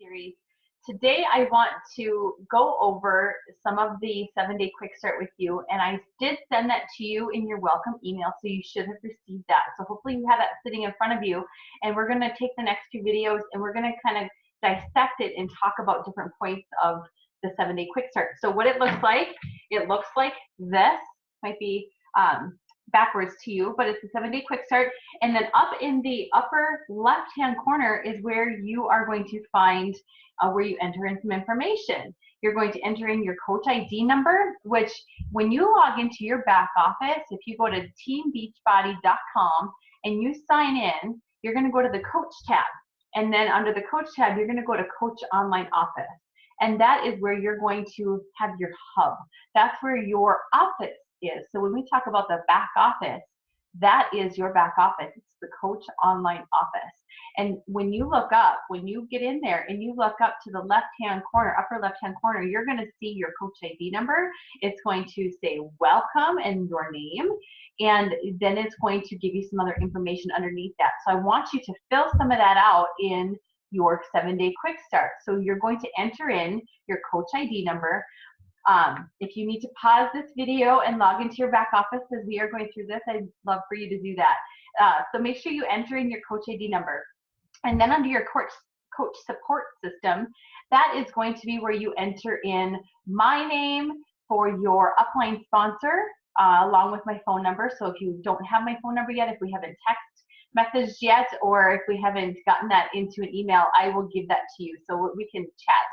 series. Today I want to go over some of the 7-day quick start with you, and I did send that to you in your welcome email, so you should have received that. So hopefully you have that sitting in front of you, and we're going to take the next few videos and we're going to kind of dissect it and talk about different points of the 7-day quick start. So what it looks like this. Might be backwards to you, but it's a 7-day quick start. And then up in the upper left-hand corner is where you are going to find where you enter in some information. You're going to enter in your coach ID number, which when you log into your back office, if you go to teambeachbody.com and you sign in, you're going to go to the coach tab. And then under the coach tab, you're going to go to Coach Online Office. And that is where you're going to have your hub. That's where your office is. So when we talk about the back office, that is your back office. It's the Coach Online Office. And when you look up, when you get in there and you look up to the left-hand corner, upper left-hand corner, you're going to see your coach ID number. It's going to say welcome and your name. And then it's going to give you some other information underneath that. So I want you to fill some of that out in your 7-day quick start. So you're going to enter in your coach ID number. If you need to pause this video and log into your back office as we are going through this, I'd love for you to do that. So make sure you enter in your coach ID number. And then under your coach support system, that is going to be where you enter in my name for your upline sponsor, along with my phone number. So if you don't have my phone number yet, if we haven't messaged yet, or if we haven't gotten that into an email, I will give that to you so we can chat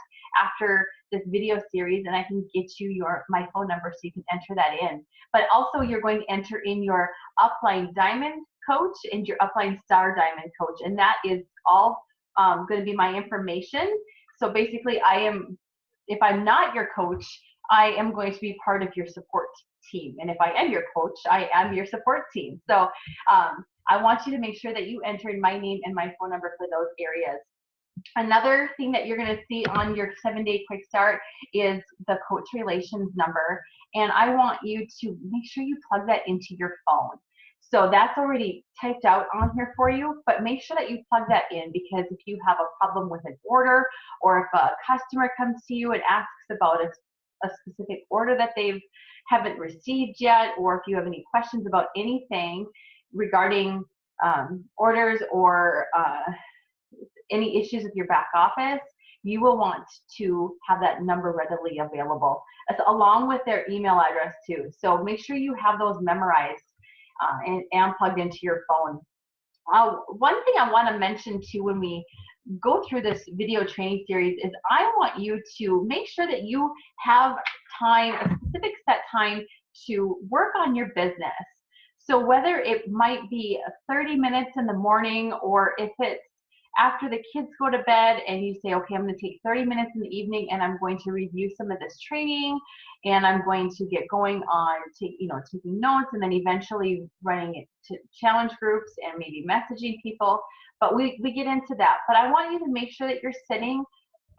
after this video series, and I can get you my phone number so you can enter that in. But also you're going to enter in your upline diamond coach and your upline star diamond coach, and that is all going to be my information. So basically if I'm not your coach, I am going to be part of your support team, and if I am your coach, I am your support team. So I want you to make sure that you enter in my name and my phone number for those areas. Another thing that you're going to see on your 7-day quick start is the coach relations number, and I want you to make sure you plug that into your phone. So that's already typed out on here for you, but make sure that you plug that in, because if you have a problem with an order, or if a customer comes to you and asks about a specific order that they haven't received yet, or if you have any questions about anything regarding orders or any issues with your back office, you will want to have that number readily available, along with their email address too. So make sure you have those memorized and plugged into your phone. One thing I want to mention too when we go through this video training series is I want you to make sure that you have time, a specific set time to work on your business. So whether it might be 30 minutes in the morning, or if it's after the kids go to bed and you say, okay, I'm going to take 30 minutes in the evening and I'm going to review some of this training, and I'm going to get going on taking notes, and then eventually running it to challenge groups and maybe messaging people. But we get into that. But I want you to make sure that you're setting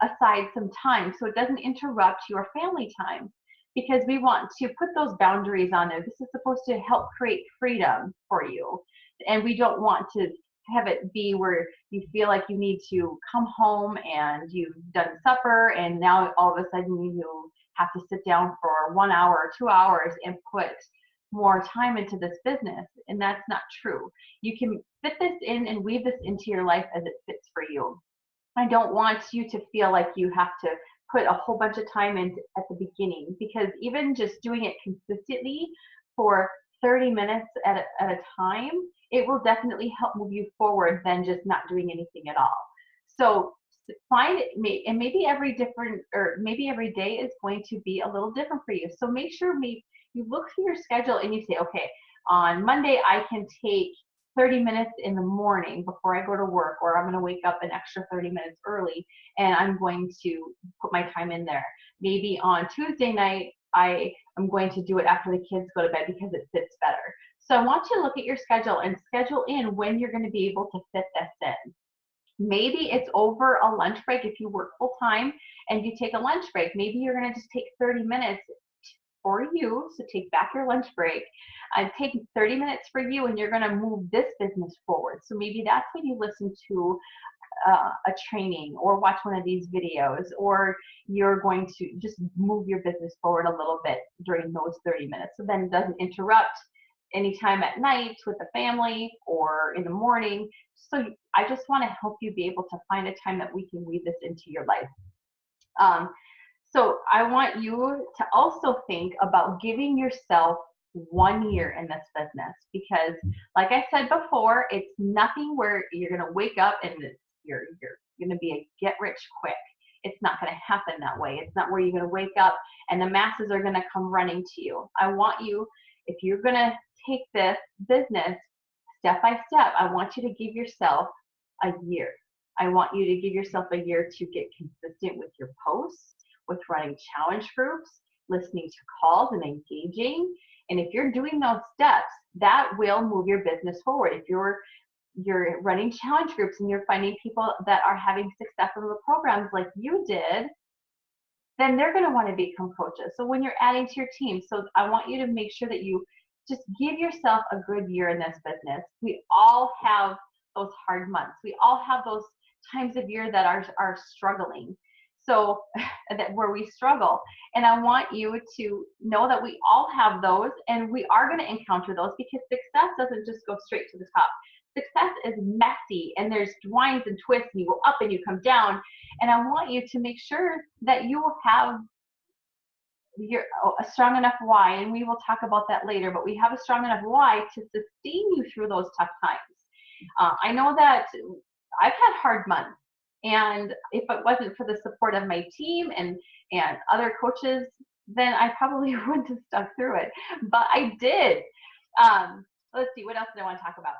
aside some time so it doesn't interrupt your family time, because we want to put those boundaries on there. This is supposed to help create freedom for you, and we don't want to have it be where you feel like you need to come home and you've done supper and now all of a sudden you have to sit down for 1 hour or 2 hours and put more time into this business. And that's not true. You can fit this in and weave this into your life as it fits for you. I don't want you to feel like you have to put a whole bunch of time in at the beginning, because even just doing it consistently for 30 minutes at a time, it will definitely help move you forward than just not doing anything at all. So find it, and maybe every day is going to be a little different for you. So make sure you look through your schedule and you say, okay, on Monday I can take 30 minutes in the morning before I go to work, or I'm going to wake up an extra 30 minutes early and I'm going to put my time in there. Maybe on Tuesday night I am going to do it after the kids go to bed because it fits better. So I want you to look at your schedule and schedule in when you're going to be able to fit this in. Maybe it's over a lunch break if you work full time and you take a lunch break. Maybe you're going to just take 30 minutes for you, so take back your lunch break. Take 30 minutes for you, and you're going to move this business forward. So maybe that's when you listen to a training or watch one of these videos, or you're going to just move your business forward a little bit during those 30 minutes. So then it doesn't interrupt anytime at night with the family or in the morning. So I just want to help you be able to find a time that we can weave this into your life. So I want you to also think about giving yourself 1 year in this business, because like I said before, it's nothing where you're going to wake up and you're going to be a get rich quick. It's not going to happen that way. It's not where you're going to wake up and the masses are going to come running to you. I want you, if you're going to take this business step by step, I want you to give yourself a year. I want you to give yourself a year to get consistent with your posts, with running challenge groups, listening to calls and engaging. And if you're doing those steps, that will move your business forward. If you're running challenge groups and you're finding people that are having success in the programs like you did, then they're going to want to become coaches. So when you're adding to your team, so I want you to make sure that you just give yourself a good year in this business. We all have those hard months. We all have those times of year that are struggling. So that where we struggle. And I want you to know that we all have those, and we are going to encounter those, because success doesn't just go straight to the top. Success is messy, and there's winds and twists, and you go up and you come down. And I want you to make sure that you will have a strong enough why, and we will talk about that later, but we have a strong enough why to sustain you through those tough times. I know that I've had hard months, and if it wasn't for the support of my team and other coaches, then I probably wouldn't have stuck through it. But I did. Let's see, what else did I want to talk about?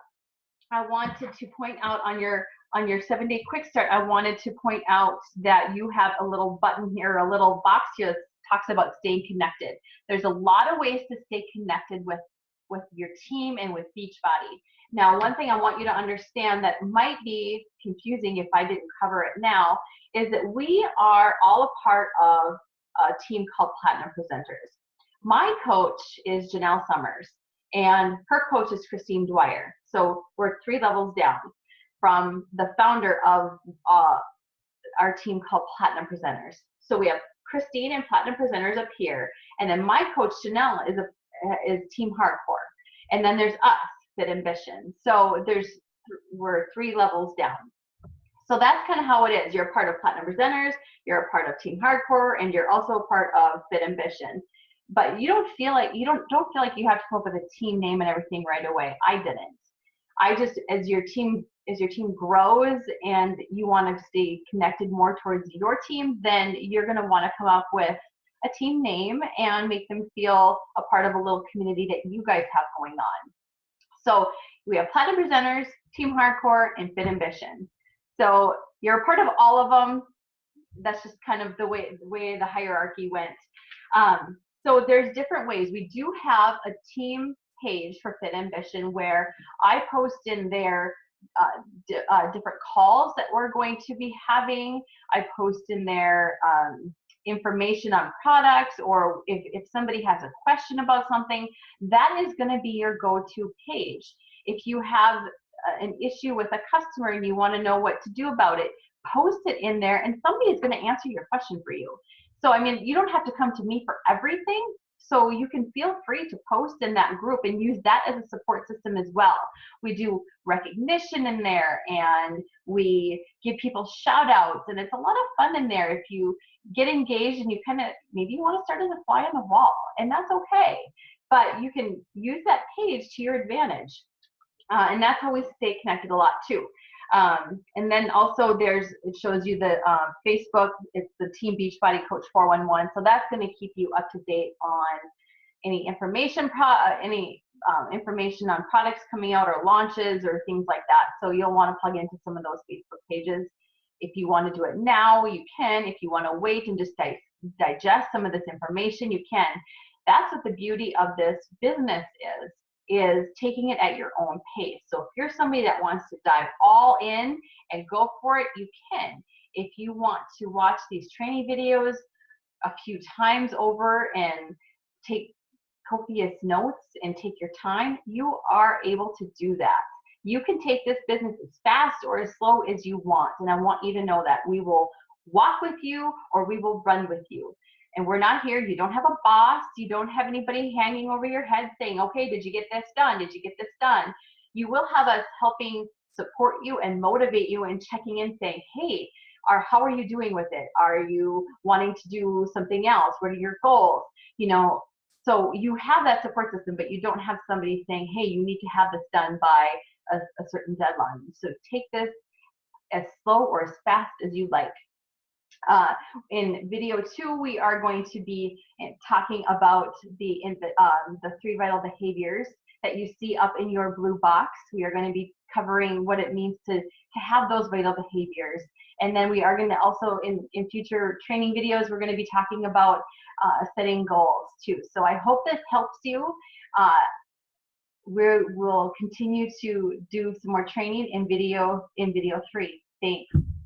I wanted to point out on your 7-day quick start, I wanted to point out that you have a little button here, a little box here that talks about staying connected. There's a lot of ways to stay connected with your team and with Beachbody. Now, one thing I want you to understand that might be confusing if I didn't cover it now is that we are all a part of a team called Platinum Presenters. My coach is Janelle Summers, and her coach is Christine Dwyer. So we're 3 levels down from the founder of our team called Platinum Presenters. So we have Christine and Platinum Presenters up here, and then my coach Janelle is Team Hardcore, and then there's us, Fit Ambition. So we're 3 levels down. So that's kind of how it is. You're a part of Platinum Presenters, you're a part of Team Hardcore, and you're also a part of Fit Ambition. But you don't feel like you have to come up with a team name and everything right away. I didn't. I just, as your team grows and you want to stay connected more towards your team, then you're going to want to come up with a team name and make them feel a part of a little community that you guys have going on. So we have Platinum Presenters, Team Hardcore, and Fit Ambition. So you're a part of all of them. That's just kind of the way the hierarchy went. So there's different ways. We do have a team page for Fit Ambition where I post in there different calls that we're going to be having. I post in there information on products, or if somebody has a question about something, that is going to be your go-to page. If you have an issue with a customer and you want to know what to do about it, post it in there and somebody is going to answer your question for you. So, I mean, you don't have to come to me for everything. So you can feel free to post in that group and use that as a support system as well. We do recognition in there, and we give people shout outs, and it's a lot of fun in there. If you get engaged and you kind of, maybe you want to start as a fly on the wall, and that's okay. But you can use that page to your advantage. And that's how we stay connected a lot too. And then also it shows you the Facebook, it's the Team Beachbody Coach 411. So that's going to keep you up to date on any information, information on products coming out or launches or things like that. So you'll want to plug into some of those Facebook pages. If you want to do it now, you can. If you want to wait and just digest some of this information, you can. That's what the beauty of this business is taking it at your own pace. So if you're somebody that wants to dive all in and go for it, you can. If you want to watch these training videos a few times over and take copious notes and take your time, you are able to do that. You can take this business as fast or as slow as you want. And I want you to know that we will walk with you or we will run with you. And we're not here. You don't have a boss. You don't have anybody hanging over your head saying, okay, did you get this done? Did you get this done? You will have us helping support you and motivate you and checking in saying, hey, how are you doing with it? Are you wanting to do something else? What are your goals? You know, so you have that support system, but you don't have somebody saying, hey, you need to have this done by a certain deadline. So take this as slow or as fast as you like. In video 2, we are going to be talking about the 3 vital behaviors that you see up in your blue box. We are going to be covering what it means to have those vital behaviors. And then we are going to also, in future training videos, we're going to be talking about setting goals too. So I hope this helps you. We'll continue to do some more training in video 3. Thanks.